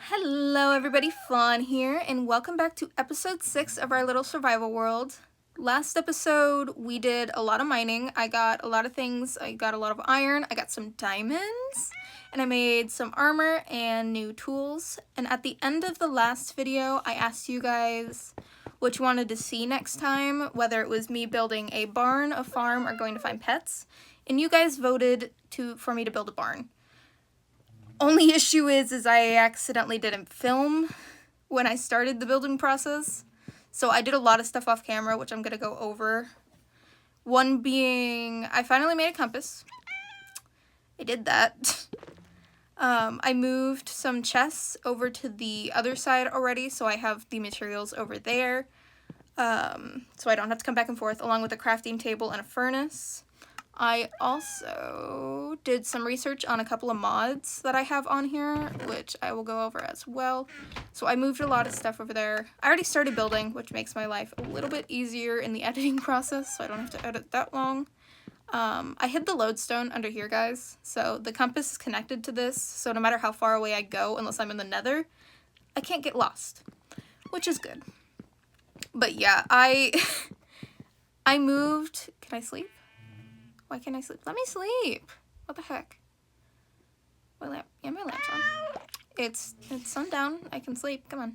Hello everybody, Fawn here, and welcome back to episode 6 of our little survival world. Last episode, we did a lot of mining. I got a lot of things. I got a lot of iron, I got some diamonds, and I made some armor and new tools. And at the end of the last video, I asked you guys what you wanted to see next time, whether it was me building a barn, a farm, or going to find pets. And you guys voted for me to build a barn. Only issue is I accidentally didn't film when I started the building process. So I did a lot of stuff off camera, which I'm going to go over. One being, I finally made a compass. I did that. I moved some chests over to the other side already, so I have the materials over there. So I don't have to come back and forth, along with a crafting table and a furnace. I also did some research on a couple of mods that I have on here, which I will go over as well. So I moved a lot of stuff over there. I already started building, which makes my life a little bit easier in the editing process, so I don't have to edit that long. I hid the lodestone under here, guys, so the compass is connected to this, so no matter how far away I go, unless I'm in the nether, I can't get lost, which is good. But yeah, I moved. Can I sleep? Why can't I sleep? Let me sleep. What the heck? My lamp. Yeah, my lamp's on. It's sundown. I can sleep. Come on.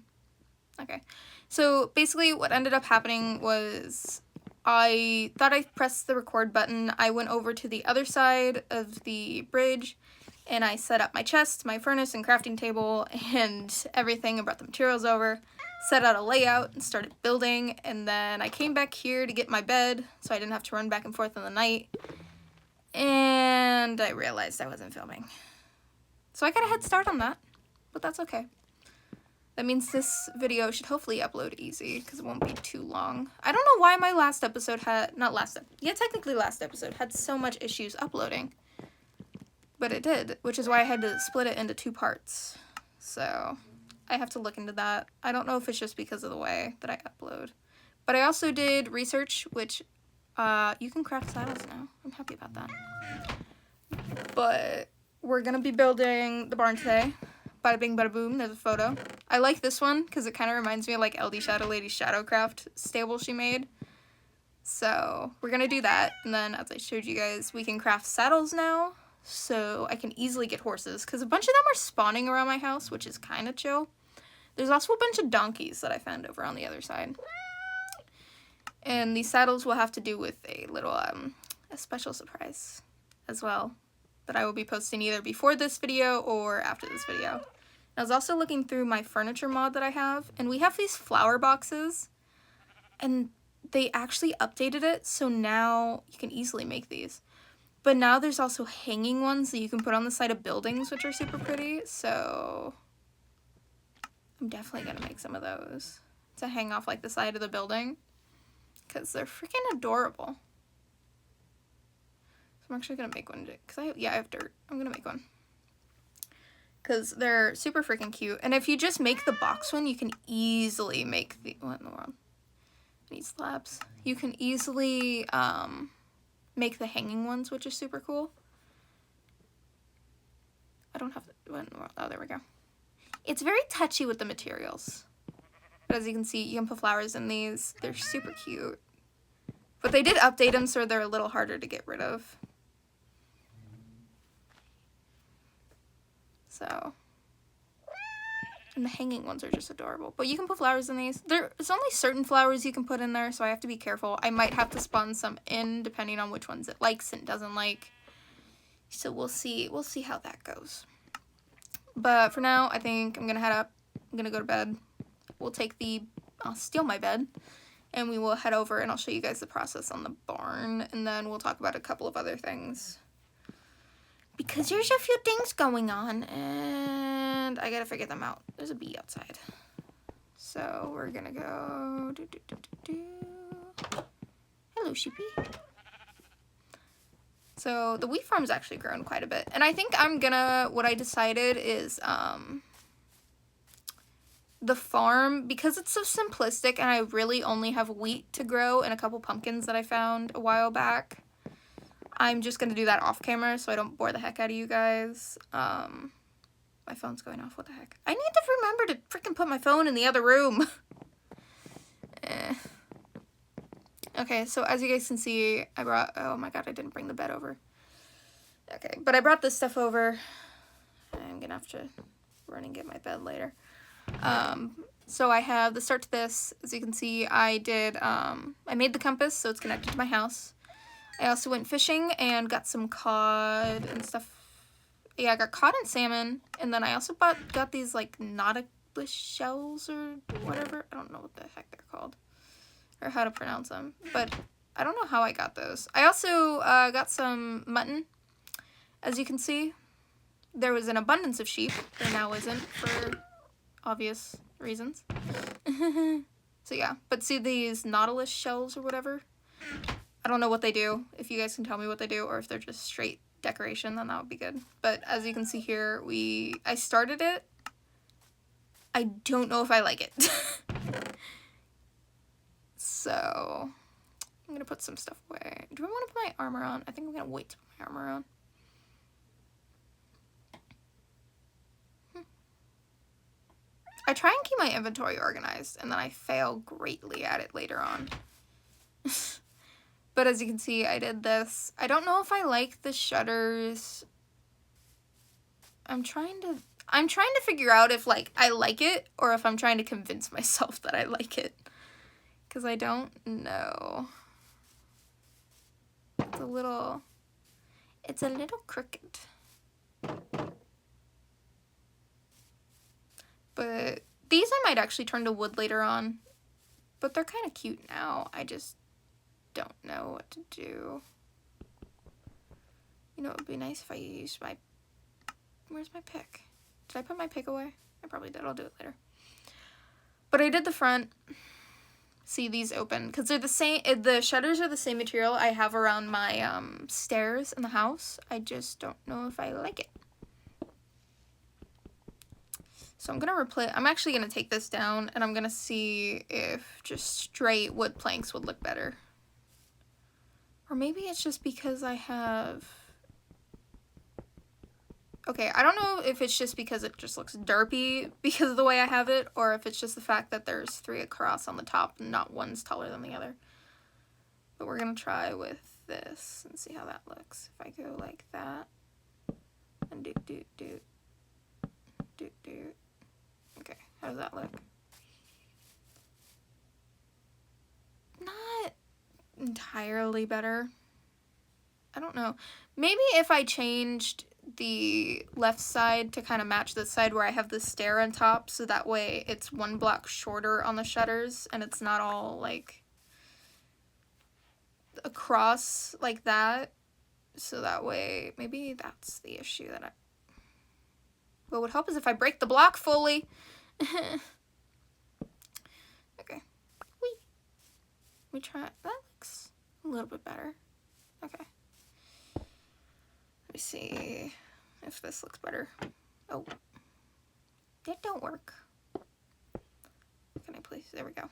Okay. So basically what ended up happening was I thought I pressed the record button. I went over to the other side of the bridge and I set up my chest, my furnace, and crafting table and everything and brought the materials over. Set out a layout and started building, and then I came back here to get my bed so I didn't have to run back and forth in the night. And I realized I wasn't filming. So I got a head start on that, but that's okay. That means this video should hopefully upload easy, because it won't be too long. I don't know why my last episode technically last episode had so much issues uploading. But it did, which is why I had to split it into 2 parts. So I have to look into that. I don't know if it's just because of the way that I upload. But I also did research, which you can craft saddles now. I'm happy about that. But we're gonna be building the barn today. Bada bing, bada boom. There's a photo. I like this one because it kind of reminds me of like LD Shadow Lady's Shadowcraft stable she made. So we're gonna do that. And then, as I showed you guys, we can craft saddles now. So I can easily get horses because a bunch of them are spawning around my house, which is kind of chill. There's also a bunch of donkeys that I found over on the other side. And these saddles will have to do with a little, a special surprise as well that I will be posting either before this video or after this video. I was also looking through my furniture mod that I have, and we have these flower boxes, and they actually updated it, so now you can easily make these. But now there's also hanging ones that you can put on the side of buildings, which are super pretty, so I'm definitely gonna make some of those to hang off like the side of the building, because they're freaking adorable. So I'm actually gonna make one, because I have dirt. I'm gonna make one. Because they're super freaking cute. And if you just make the box one, you can easily make the, what in the world? I need slabs. You can easily make the hanging ones, which is super cool. I don't have the, what in the world? Oh, there we go. It's very touchy with the materials. But as you can see, you can put flowers in these. They're super cute. But they did update them, so they're a little harder to get rid of. So, and the hanging ones are just adorable. But you can put flowers in these. There's only certain flowers you can put in there, so I have to be careful. I might have to spawn some in, depending on which ones it likes and doesn't like. So we'll see how that goes. But for now, I think I'm gonna head up. I'm gonna go to bed. I'll steal my bed, and we will head over, and I'll show you guys the process on the barn, and then we'll talk about a couple of other things. Because there's a few things going on, and I gotta figure them out. There's a bee outside. So we're gonna go... Hello, sheepy. So the wheat farm's actually grown quite a bit. And I think what I decided is, the farm, because it's so simplistic and I really only have wheat to grow and a couple pumpkins that I found a while back, I'm just going to do that off camera so I don't bore the heck out of you guys. my phone's going off. What the heck? I need to remember to freaking put my phone in the other room. Okay, so as you guys can see, I brought, oh my god, I didn't bring the bed over. Okay, but I brought this stuff over. I'm gonna have to run and get my bed later. So I have the start to this. As you can see, I made the compass, so it's connected to my house. I also went fishing and got some cod and stuff. Yeah, I got cod and salmon, and then I also got these, like, nautilus shells or whatever. I don't know what the heck they're called, or how to pronounce them, but I don't know how I got those. I also got some mutton. As you can see, there was an abundance of sheep. There now isn't, for obvious reasons. So yeah, but see these nautilus shells or whatever? I don't know what they do. If you guys can tell me what they do, or if they're just straight decoration, then that would be good. But as you can see here, I started it. I don't know if I like it. So I'm gonna put some stuff away. Do I want to put my armor on? I think I'm gonna wait to put my armor on. I try and keep my inventory organized, and then I fail greatly at it later on. But as you can see, I did this. I don't know if I like the shutters. I'm trying to figure out if, like, I like it, or if I'm trying to convince myself that I like it. Because I don't know. It's a little crooked. But these I might actually turn to wood later on. But they're kind of cute now. I just don't know what to do. You know, it would be nice if I used my... Where's my pick? Did I put my pick away? I probably did. I'll do it later. But I did the front. See, these open. Because they're the same... The shutters are the same material I have around my stairs in the house. I just don't know if I like it. So I'm going to replace... I'm actually going to take this down, and I'm going to see if just straight wood planks would look better. Or maybe it's just because I have... Okay, I don't know if it's just because it just looks derpy because of the way I have it, or if it's just the fact that there's 3 across on the top and not one's taller than the other. But we're going to try with this and see how that looks. If I go like that, and do. Okay, how does that look? Not entirely better. I don't know. Maybe if I changed the left side to kind of match this side where I have the stair on top, so that way it's 1 block shorter on the shutters and it's not all like across like that. So that way, maybe that's the issue that what would help is if I break the block fully. Okay. Whee. Let me try. That looks a little bit better. Okay. Let me see if this looks better. Oh. That don't work. Can I please? There we go.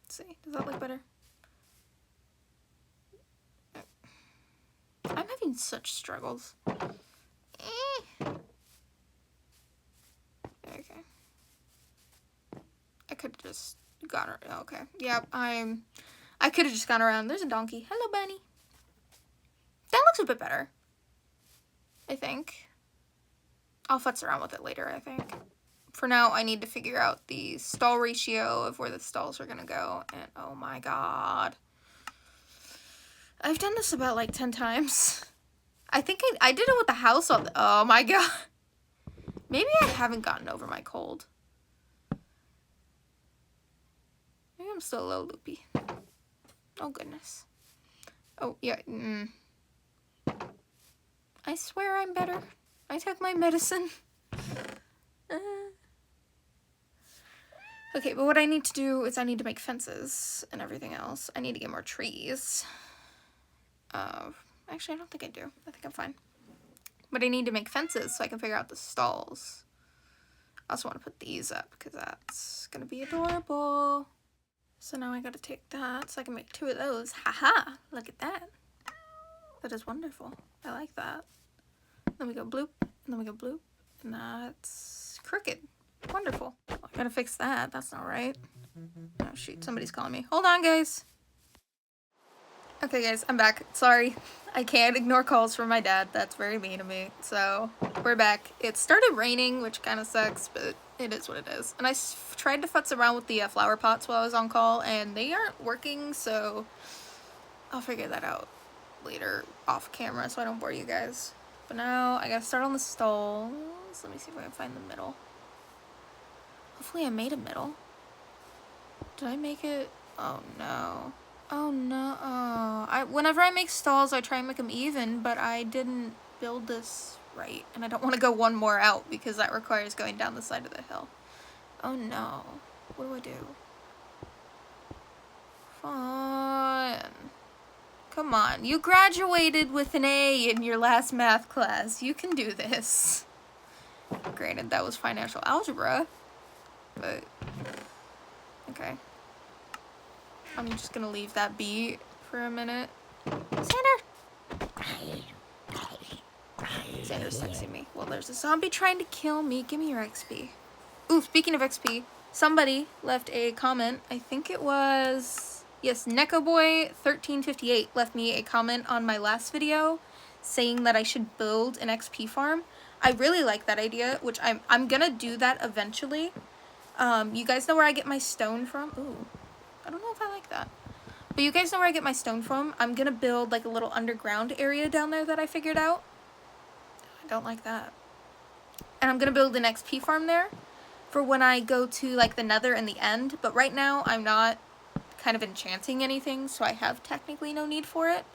Let's see. Does that look better? I'm having such struggles. Okay. I could have just gone around. Okay. Yep, I could have just gone around. There's a donkey. Hello, bunny. That looks a bit better. I think. I'll futz around with it later, I think. For now, I need to figure out the stall ratio of where the stalls are going to go. And oh my god. I've done this about like 10 times. I think I did it with the house on the... Oh my god. Maybe I haven't gotten over my cold. Maybe I'm still a little loopy. Oh goodness. Oh yeah. I swear I'm better. I took my medicine. Okay, but what I need to do is I need to make fences and everything else. I need to get more trees. Actually, I don't think I do. I think I'm fine. But I need to make fences so I can figure out the stalls. I also want to put these up because that's going to be adorable. So now I got to take that so I can make 2 of those. Haha! Look at that. That is wonderful. I like that. Then we go bloop, and then we go bloop, And that's crooked. Wonderful. I gotta fix that. That's not right. Oh shoot, somebody's calling me. Hold on, guys. Okay, guys, I'm back. Sorry. I can't ignore calls from my dad. That's very mean of me. So, we're back. It started raining, which kind of sucks, but it is what it is. And I tried to futz around with the flower pots while I was on call, and they aren't working, so I'll figure that out later off camera so I don't bore you guys. But now I gotta start on the stalls. Let me see if I can find the middle. Hopefully I made a middle. Did I make it? Oh no. Oh no. Whenever I make stalls, I try and make them even, but I didn't build this right. And I don't want to go one more out because that requires going down the side of the hill. Oh no. What do I do? Fun. Come on. You graduated with an A in your last math class. You can do this. Granted, that was financial algebra. But, okay. I'm just gonna leave that be for a minute. Xander! Xander's texting me. Well, there's a zombie trying to kill me. Give me your XP. Ooh, speaking of XP, somebody left a comment. I think it was... Yes, NekoBoy1358 left me a comment on my last video saying that I should build an XP farm. I really like that idea, which I'm gonna do that eventually. You guys know where I get my stone from? Ooh, I don't know if I like that. But you guys know where I get my stone from? I'm gonna build like a little underground area down there that I figured out. I don't like that. And I'm gonna build an XP farm there for when I go to like the nether and the end. But right now I'm not kind of enchanting anything, so I have technically no need for it.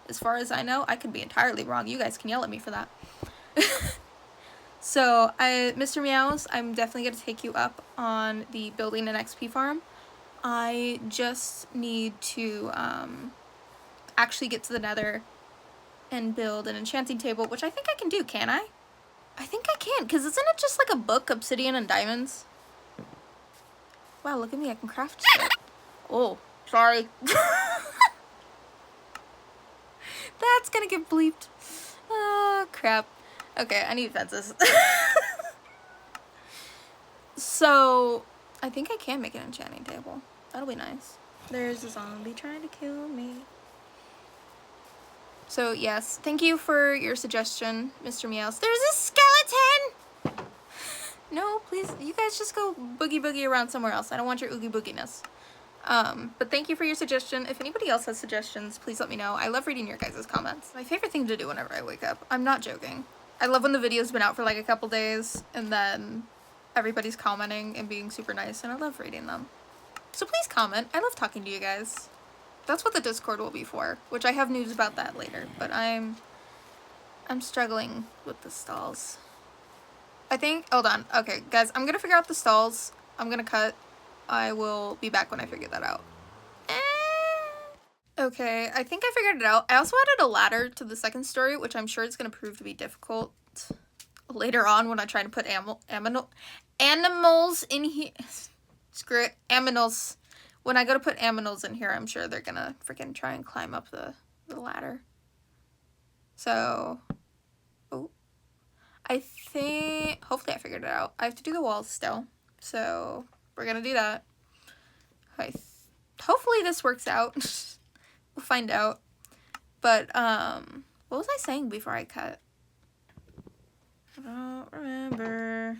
As far as I know, I could be entirely wrong. You guys can yell at me for that. So, Mr. Meows, I'm definitely going to take you up on the building an XP farm. I just need to actually get to the nether and build an enchanting table, which I think I can do, can I? I think I can, because isn't it just like a book, obsidian and diamonds? Wow, look at me, I can craft shit. Oh, sorry. That's gonna get bleeped. Oh, crap. Okay, I need fences. So, I think I can make an enchanting table. That'll be nice. There's a zombie trying to kill me. So, yes, thank you for your suggestion, Mr. Meows. There's a skeleton! No, please, you guys just go boogie around somewhere else. I don't want your oogie booginess. But thank you for your suggestion. If anybody else has suggestions, please let me know. I love reading your guys' comments. My favorite thing to do whenever I wake up. I'm not joking. I love when the video's been out for like a couple days and then everybody's commenting and being super nice, and I love reading them. So please comment. I love talking to you guys. That's what the Discord will be for, which I have news about that later, but I'm struggling with the stalls. I think, hold on. Okay, guys, I'm gonna figure out the stalls. I'm gonna cut. I will be back when I figure that out. Okay, I think I figured it out. I also added a ladder to the second story, which I'm sure is going to prove to be difficult later on when I try to put animals in here. Screw it, aminals. When I go to put aminals in here, I'm sure they're going to freaking try and climb up the ladder. So, oh, I think, hopefully I figured it out. I have to do the walls still, so we're going to do that. Hopefully this works out. We'll find out. But, what was I saying before I cut? I don't remember.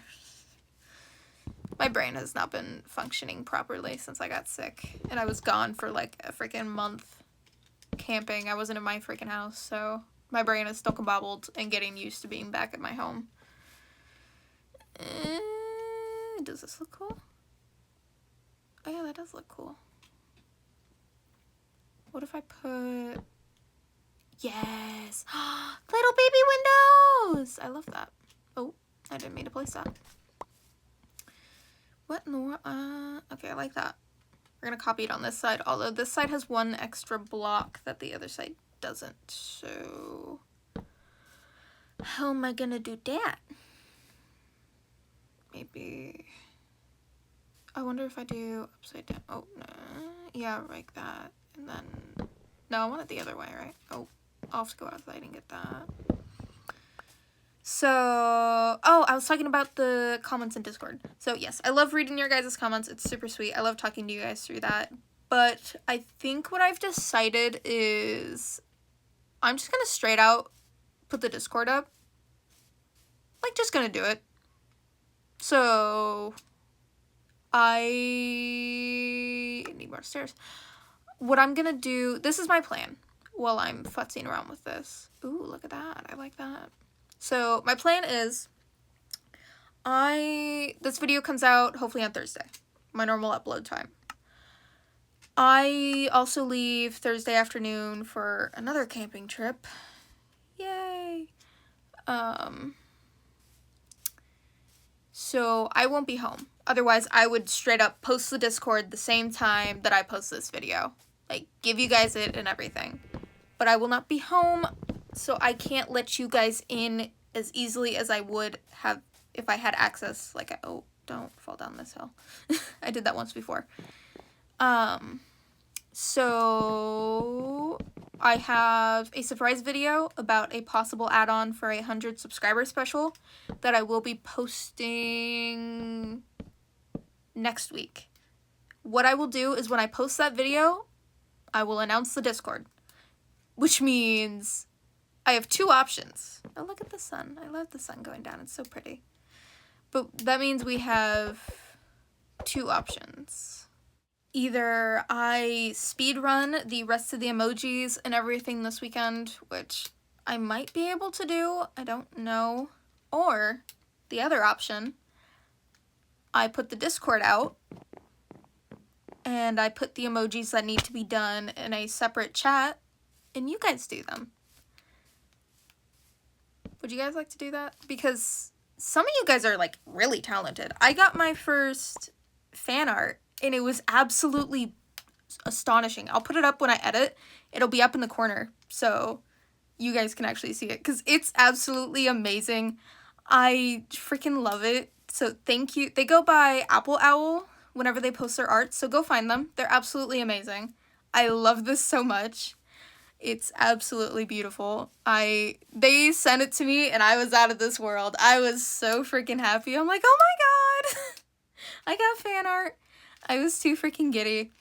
My brain has not been functioning properly since I got sick. And I was gone for like a freaking month camping. I wasn't in my freaking house, so my brain is still kabobbled and getting used to being back at my home. Does this look cool? Oh yeah, that does look cool. What if I put... Yes! Little baby windows! I love that. Oh, I didn't mean to place that. What in the world? Okay, I like that. We're gonna copy it on this side, although this side has one extra block that the other side doesn't, so... How am I gonna do that? Maybe... I wonder if I do upside down. Oh, no. Yeah, like that. And then... No, I want it the other way, right? Oh, I'll have to go outside and get that. So, oh, I was talking about the comments in Discord. So, yes, I love reading your guys' comments. It's super sweet. I love talking to you guys through that. But I think what I've decided is I'm just going to straight out put the Discord up. Like, just going to do it. So, I need more stairs. What I'm going to do, this is my plan while I'm futzing around with this. Ooh, look at that. I like that. So, my plan is this video comes out hopefully on Thursday, my normal upload time. I also leave Thursday afternoon for another camping trip. Yay! So I won't be home. Otherwise, I would straight up post the Discord the same time that I post this video. Like, give you guys it and everything. But I will not be home, so I can't let you guys in as easily as I would have if I had access. Like, oh, don't fall down this hill. I did that once before. So I have a surprise video about a possible add-on for a 100 subscriber special that I will be posting next week. What I will do is when I post that video, I will announce the Discord, which means I have two options. Oh, look at the sun. I love the sun going down. It's so pretty. But that means we have two options. Either I speedrun the rest of the emojis and everything this weekend, which I might be able to do, I don't know. Or, the other option, I put the Discord out, and I put the emojis that need to be done in a separate chat, and you guys do them. Would you guys like to do that? Because some of you guys are, like, really talented. I got my first fan art, and it was absolutely astonishing. I'll put it up when I edit. It'll be up in the corner, so you guys can actually see it, because it's absolutely amazing. I freaking love it. So thank you. They go by Apple Owl whenever they post their art, so go find them. They're absolutely amazing. I love this so much. It's absolutely beautiful. They sent it to me, and I was out of this world. I was so freaking happy. I'm like, oh my god, I got fan art. I was too freaking giddy.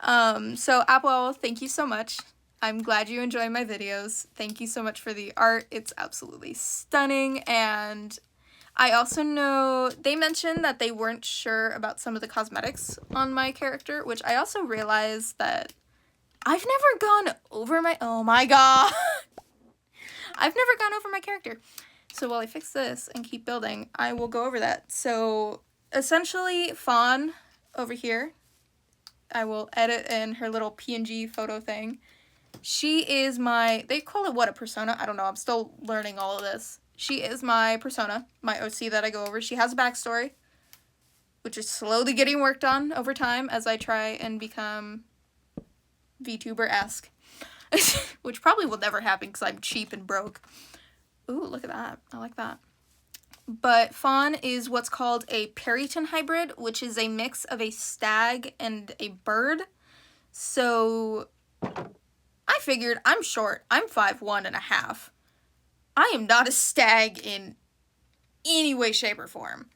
So Apple Owl, thank you so much. I'm glad you enjoy my videos. Thank you so much for the art. It's absolutely stunning. And I also know they mentioned that they weren't sure about some of the cosmetics on my character, which I also realized that I've never gone over oh my god. I've never gone over my character. So while I fix this and keep building, I will go over that. So essentially, Fawn over here, I will edit in her little PNG photo thing. She is they call it what, a persona? I don't know, I'm still learning all of this. She is my persona, my OC that I go over. She has a backstory, which is slowly getting worked on over time as I try and become VTuber-esque, which probably will never happen because I'm cheap and broke. Ooh, look at that. I like that. But Fawn is what's called a Periton hybrid, which is a mix of a stag and a bird. So I figured I'm short. I'm 5'1.5". I am not a stag in any way, shape, or form.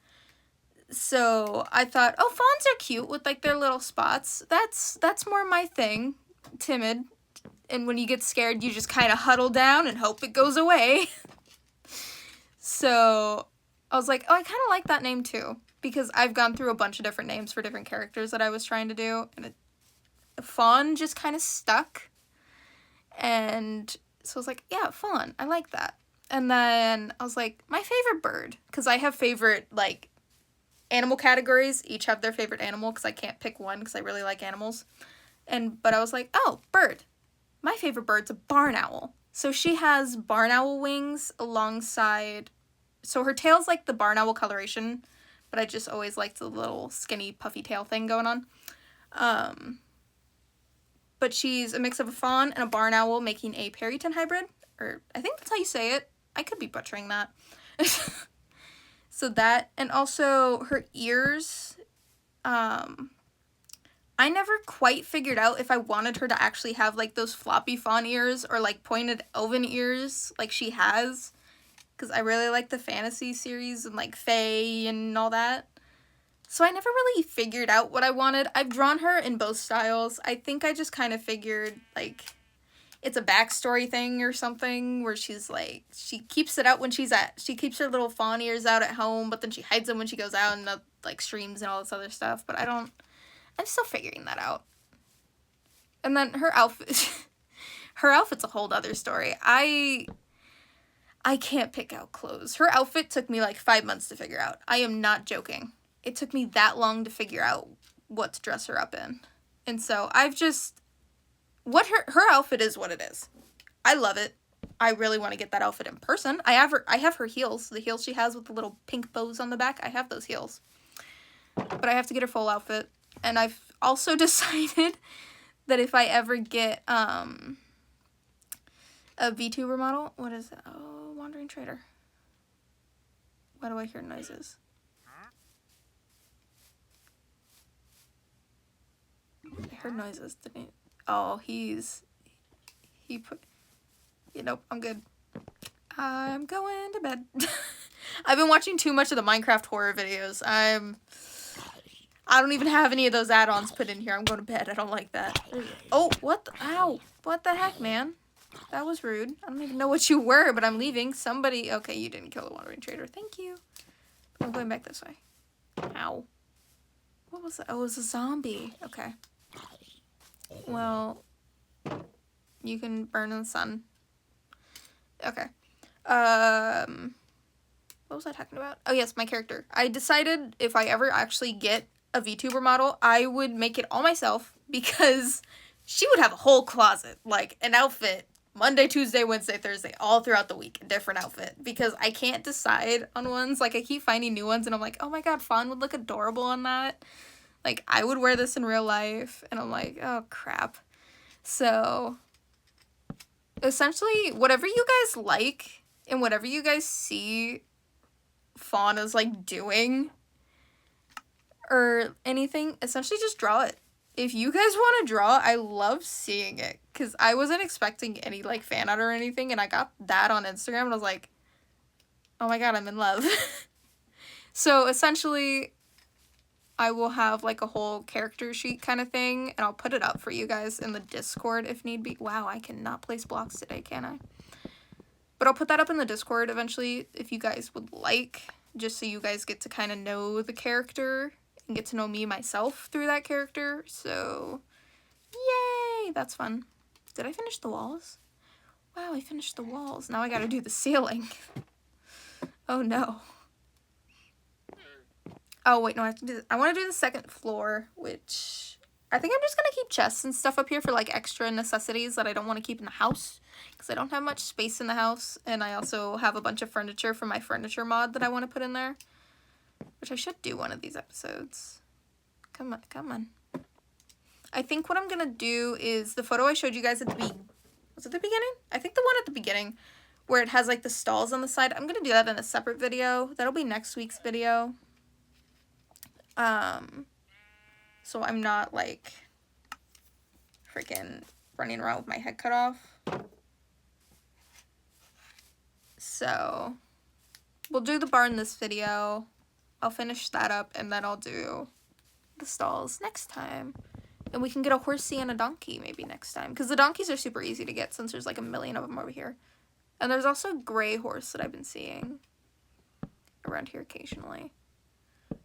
So I thought, oh, fawns are cute with like their little spots. That's more my thing. Timid. And when you get scared, you just kind of huddle down and hope it goes away. So I was like, oh, I kind of like that name too, because I've gone through a bunch of different names for different characters that I was trying to do, and Fawn just kind of stuck. And so I was like, yeah, Fawn, I like that. And then I was like, my favorite bird, because I have favorite, like, animal categories. Each have their favorite animal, because I can't pick one, because I really like animals. But I was like, oh, bird. My favorite bird's a barn owl. So she has barn owl wings alongside, so her tail's like the barn owl coloration, but I just always liked the little skinny puffy tail thing going on. But she's a mix of a fawn and a barn owl, making a Periton hybrid, or I think that's how you say it. I could be butchering that. So that, and also her ears, I never quite figured out if I wanted her to actually have like those floppy fawn ears or like pointed elven ears like she has, because I really like the fantasy series and like Fae and all that. So I never really figured out what I wanted. I've drawn her in both styles. I think I just kind of figured like it's a backstory thing or something where she's like, she keeps it out when she keeps her little fawn ears out at home, but then she hides them when she goes out and like streams and all this other stuff. But I'm still figuring that out. And then her outfit, her outfit's a whole other story. I can't pick out clothes. Her outfit took me like 5 months to figure out. I am not joking. It took me that long to figure out what to dress her up in. And so I've just, what her outfit is what it is. I love it. I really want to get that outfit in person. I have her heels, the heels she has with the little pink bows on the back. I have those heels. But I have to get her full outfit. And I've also decided that if I ever get a VTuber model, what is it? Oh, Wandering Trader. Why do I hear noises? I heard noises, didn't he? Oh, he put, nope, I'm good. I'm going to bed. I've been watching too much of the Minecraft horror videos. I don't even have any of those add-ons put in here. I'm going to bed. I don't like that. Oh, ow. What the heck, man? That was rude. I don't even know what you were, but I'm leaving. Somebody, okay, you didn't kill the Wandering Trader. Thank you. I'm going back this way. Ow. What was that? Oh, it was a zombie. Okay. Well, you can burn in the sun. Okay. What was I talking about? Oh, yes, my character. I decided if I ever actually get a VTuber model, I would make it all myself because she would have a whole closet, like an outfit, Monday, Tuesday, Wednesday, Thursday, all throughout the week, a different outfit because I can't decide on ones. Like, I keep finding new ones and I'm like, oh my god, Fawn would look adorable on that. Like, I would wear this in real life, and I'm like, oh, crap. So, essentially, whatever you guys like, and whatever you guys see Fauna's, like, doing, or anything, essentially just draw it. If you guys want to draw, I love seeing it, because I wasn't expecting any, like, fan art or anything, and I got that on Instagram, and I was like, oh my god, I'm in love. So, essentially, I will have like a whole character sheet kind of thing, and I'll put it up for you guys in the Discord if need be. Wow, I cannot place blocks today, can I? But I'll put that up in the Discord eventually if you guys would like, just so you guys get to kind of know the character and get to know me myself through that character. So, yay, that's fun. Did I finish the walls? Wow, I finished the walls. Now I gotta do the ceiling. Oh no. Oh, wait, no, I want to do the second floor, which I think I'm just going to keep chests and stuff up here for, like, extra necessities that I don't want to keep in the house, because I don't have much space in the house, and I also have a bunch of furniture from my furniture mod that I want to put in there, which I should do one of these episodes. Come on, come on. I think what I'm going to do is the photo I showed you guys at the was it the beginning? I think the one at the beginning, where it has, like, the stalls on the side. I'm going to do that in a separate video. That'll be next week's video. So I'm not, like, freaking running around with my head cut off. So, we'll do the barn this video. I'll finish that up, and then I'll do the stalls next time. And we can get a horsey and a donkey maybe next time. Because the donkeys are super easy to get since there's, like, a million of them over here. And there's also a gray horse that I've been seeing around here occasionally.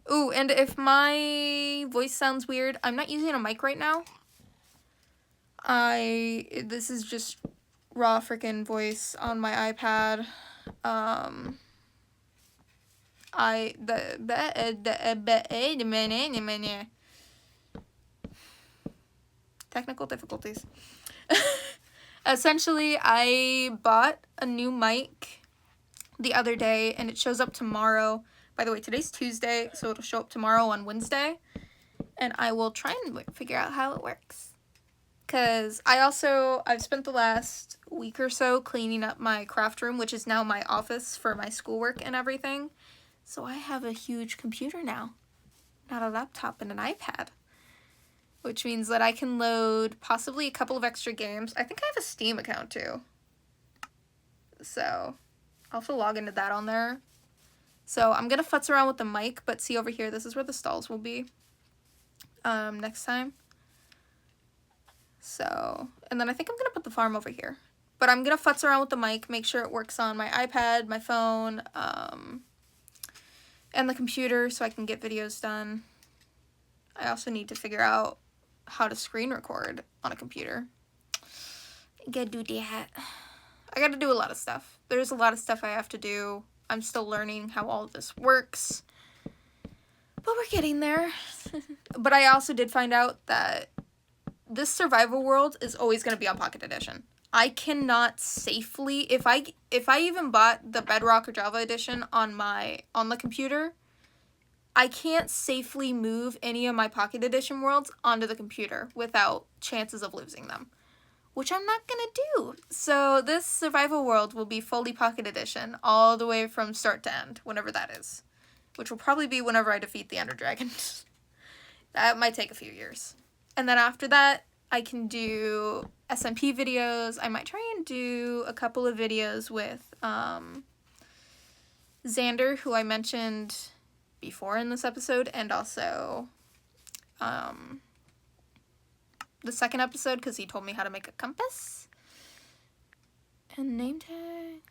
Ooh, and if my voice sounds weird, I'm not using a mic right now. This is just raw freaking voice on my iPad. Technical difficulties. Essentially, I bought a new mic the other day, and it shows up tomorrow. By the way, today's Tuesday, so it'll show up tomorrow on Wednesday. And I will try and figure out how it works. Because I've spent the last week or so cleaning up my craft room, which is now my office for my schoolwork and everything. So I have a huge computer now. Not a laptop and an iPad. Which means that I can load possibly a couple of extra games. I think I have a Steam account too. So, I'll have to log into that on there. So I'm going to futz around with the mic, but see over here, this is where the stalls will be next time. So, and then I think I'm going to put the farm over here. But I'm going to futz around with the mic, make sure it works on my iPad, my phone, and the computer so I can get videos done. I also need to figure out how to screen record on a computer. I gotta do that. I gotta do a lot of stuff. There's a lot of stuff I have to do. I'm still learning how all of this works. But we're getting there. But I also did find out that this survival world is always going to be on Pocket Edition. I cannot safely, if I even bought the Bedrock or Java edition on the computer, I can't safely move any of my Pocket Edition worlds onto the computer without chances of losing them, which I'm not going to do. So this survival world will be fully Pocket Edition all the way from start to end, whenever that is, which will probably be whenever I defeat the Ender Dragon. That might take a few years. And then after that, I can do SMP videos. I might try and do a couple of videos with Xander, who I mentioned before in this episode, and also the second episode, because he told me how to make a compass. And name tag.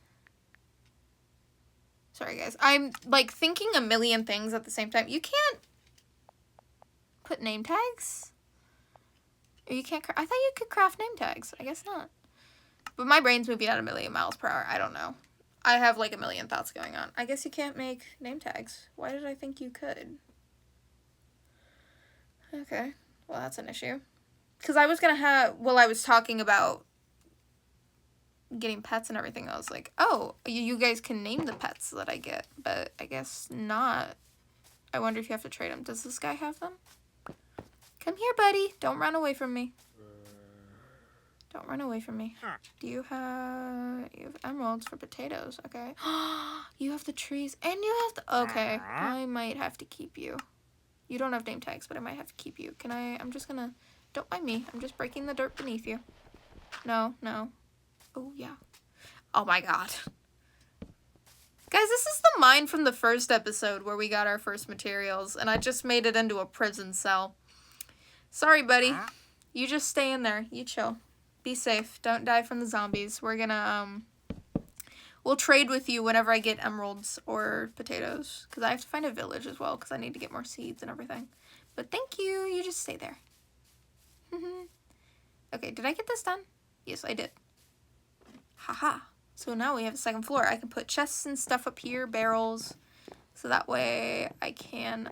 Sorry, guys. I'm, like, thinking a million things at the same time. You can't put name tags? Or you can't, I thought you could craft name tags. I guess not. But my brain's moving at a million miles per hour. I don't know. I have like a million thoughts going on. I guess you can't make name tags. Why did I think you could? Okay. Well, that's an issue. Because I was going to have, well, I was talking about getting pets and everything. I was like, oh, you guys can name the pets that I get. But I guess not. I wonder if you have to trade them. Does this guy have them? Come here, buddy. Don't run away from me. Don't run away from me. Do you have emeralds for potatoes? Okay. You have the trees and you have the, okay. I might have to keep you. You don't have name tags, but I might have to keep you. Can I, I'm just gonna, don't mind me. I'm just breaking the dirt beneath you. No, no. Oh, yeah. Oh my god. Guys, this is the mine from the first episode where we got our first materials, and I just made it into a prison cell. Sorry, buddy. You just stay in there. You chill. Be safe. Don't die from the zombies. We're gonna, we'll trade with you whenever I get emeralds or potatoes. Because I have to find a village as well, because I need to get more seeds and everything. But thank you. You just stay there. Okay, did I get this done? Yes, I did. Haha. So now we have a second floor. I can put chests and stuff up here, barrels. So that way I can,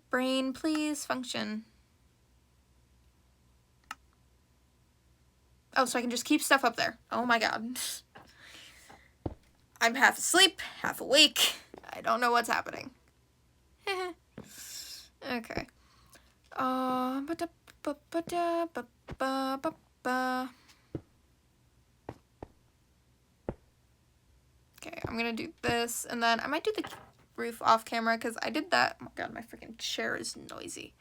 brain, please function. Oh, so I can just keep stuff up there. Oh my god. I'm half asleep, half awake. I don't know what's happening. Okay. Okay, I'm gonna do this, and then I might do the roof off camera, because I did that. Oh my god, my freaking chair is noisy.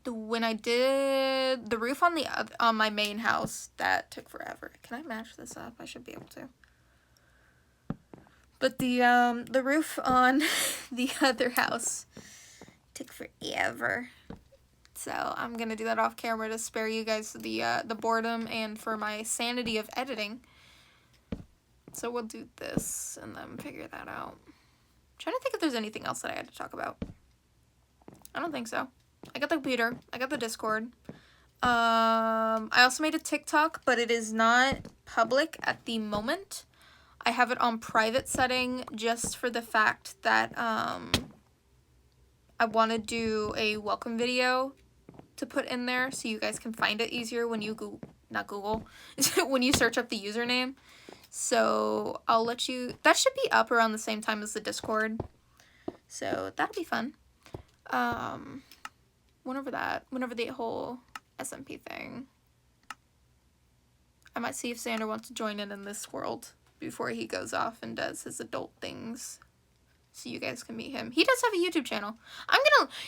When I did the roof on on my main house, that took forever. Can I match this up? I should be able to. But the roof on the other house took forever. So I'm gonna do that off camera to spare you guys the boredom and for my sanity of editing. So we'll do this and then figure that out. I'm trying to think if there's anything else that I had to talk about. I don't think so. I got the computer. I got the Discord. I also made a TikTok, but it is not public at the moment. I have it on private setting just for the fact that I want to do a welcome video to put in there so you guys can find it easier when you when you search up the username. So I'll let you, that should be up around the same time as the Discord. So that'll be fun. Whenever the whole SMP thing. I might see if Xander wants to join in this world before he goes off and does his adult things. so you guys can meet him. He does have a YouTube channel.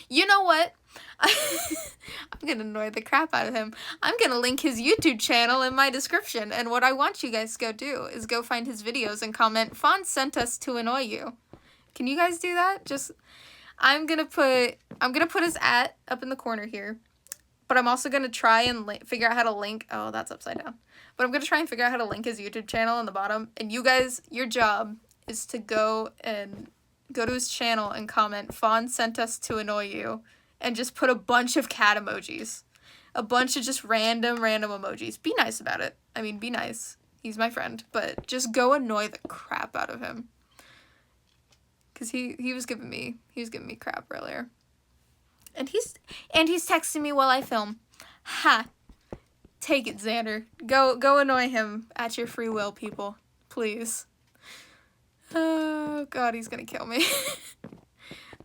You know what? I'm gonna annoy the crap out of him. I'm gonna link his YouTube channel in my description, and what I want you guys to go do is go find his videos and comment, Fawn sent us to annoy you. Can you guys do that? I'm gonna put his @ up in the corner here, but I'm also gonna try and figure out how to link, oh, that's upside down. But I'm gonna try and figure out how to link his YouTube channel in the bottom, and you guys, your job is to go to his channel and comment, Fawn sent us to annoy you, and just put a bunch of cat emojis. A bunch of just random emojis. Be nice about it. I mean, be nice. He's my friend, but just go annoy the crap out of him. Cause he was giving me crap earlier. And he's texting me while I film. Ha. Take it, Xander. Go annoy him at your free will, people. Please. Oh god, he's gonna kill me.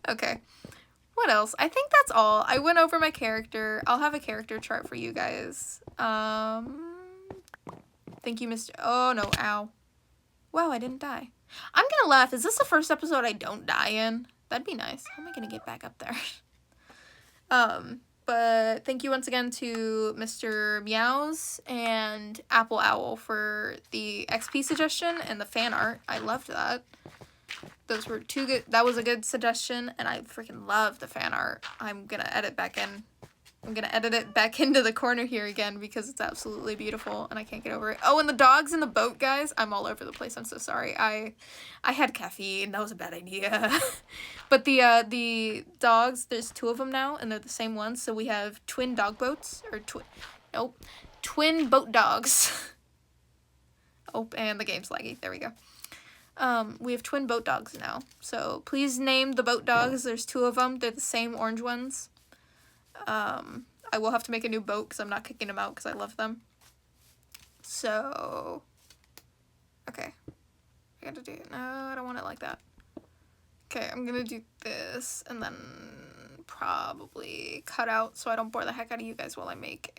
Okay. What else? I think that's all. I went over my character. I'll have a character chart for you guys. Thank you, Mr. Oh no, ow. Wow, I didn't die. I'm gonna laugh. Is this the first episode I don't die in? That'd be nice. How am I gonna get back up there? But thank you once again to Mr. Meows and Apple Owl for the XP suggestion and the fan art. I loved that. Those were two good. That was a good suggestion, and I freaking love the fan art. I'm gonna edit back in. I'm gonna edit it back into the corner here again because it's absolutely beautiful and I can't get over it. Oh, and the dogs in the boat, guys. I'm all over the place. I'm so sorry. I had caffeine. That was a bad idea. But the dogs, there's 2 of them now and they're the same ones. So we have twin dog boats or twin boat dogs. Oh, and the game's laggy. There we go. We have twin boat dogs now. So please name the boat dogs. There's 2 of them. They're the same orange ones. I will have to make a new boat because I'm not kicking them out because I love them. So, okay. I gotta do it. No, I don't want it like that. Okay, I'm gonna do this and then probably cut out so I don't bore the heck out of you guys while I make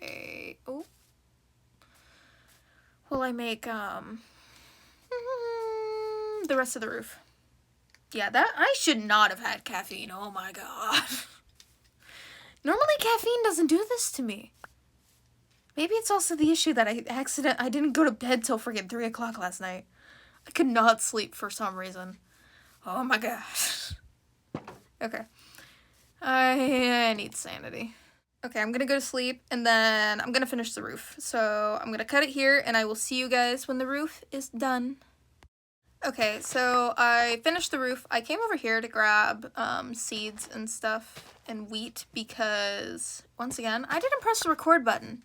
the rest of the roof. Yeah, that I should not have had caffeine. Oh my god. Normally caffeine doesn't do this to me. Maybe it's also the issue that I didn't go to bed till freaking 3 o'clock last night. I could not sleep for some reason. Oh my gosh. Okay. I need sanity. Okay, I'm gonna go to sleep and then I'm gonna finish the roof. So I'm gonna cut it here and I will see you guys when the roof is done. Okay, so I finished the roof. I came over here to grab seeds and stuff and wheat because, once again, I didn't press the record button.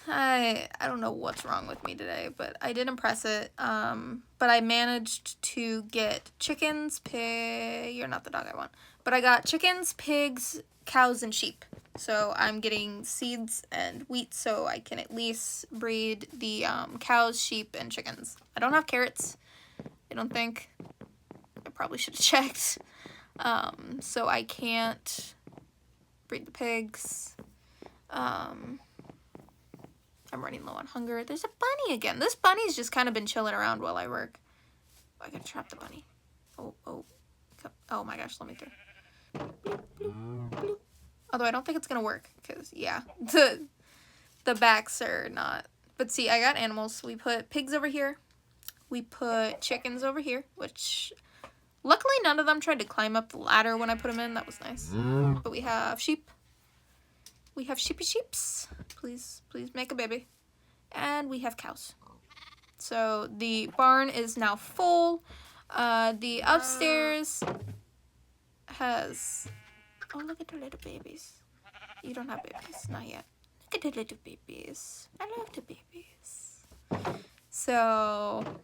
I don't know what's wrong with me today, but I didn't press it. But I managed to get chickens, you're not the dog I want. But I got chickens, pigs, cows, and sheep. So I'm getting seeds and wheat so I can at least breed the cows, sheep, and chickens. I don't have carrots, I don't think. I probably should have checked. So I can't breed the pigs. I'm running low on hunger. There's a bunny again. This bunny's just kind of been chilling around while I work. I gotta trap the bunny. Oh my gosh, let me through. Bloop, bloop, bloop. Although I don't think it's gonna work, because, yeah, the backs are not. But see, I got animals. We put pigs over here. We put chickens over here, which, luckily none of them tried to climb up the ladder when I put them in. That was nice. But we have sheep. We have sheepy sheeps. Please make a baby. And we have cows. So the barn is now full. The upstairs has... Oh, look at the little babies. You don't have babies. Not yet. Look at the little babies. I love the babies. So,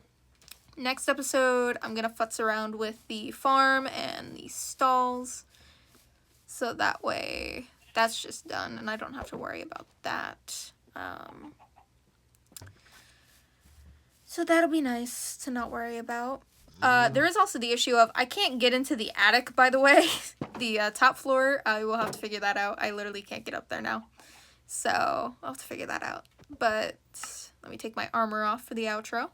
next episode, I'm going to futz around with the farm and the stalls. So that way, that's just done. And I don't have to worry about that. So that'll be nice to not worry about. There is also the issue of I can't get into the attic, by the way. The top floor, I will have to figure that out. I literally can't get up there now. So I'll have to figure that out. But let me take my armor off for the outro.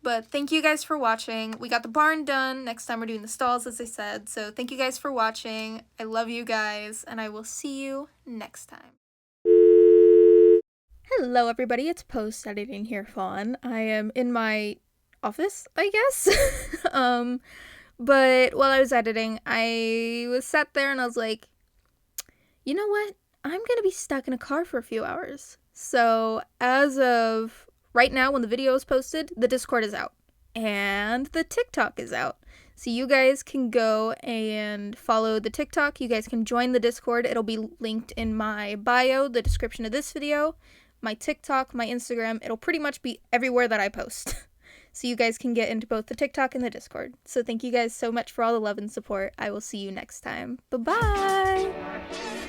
But thank you guys for watching. We got the barn done. Next time we're doing the stalls, as I said. So thank you guys for watching. I love you guys, and I will see you next time. Hello, everybody. It's post editing here, Fawn. I am in my office, I guess. But while I was editing, I was sat there and I was like, you know what? I'm gonna be stuck in a car for a few hours. So as of right now, when the video is posted, the Discord is out and the TikTok is out. So you guys can go and follow the TikTok. You guys can join the Discord. It'll be linked in my bio, the description of this video, my TikTok, my Instagram. It'll pretty much be everywhere that I post. So you guys can get into both the TikTok and the Discord. So thank you guys so much for all the love and support. I will see you next time. Bye-bye!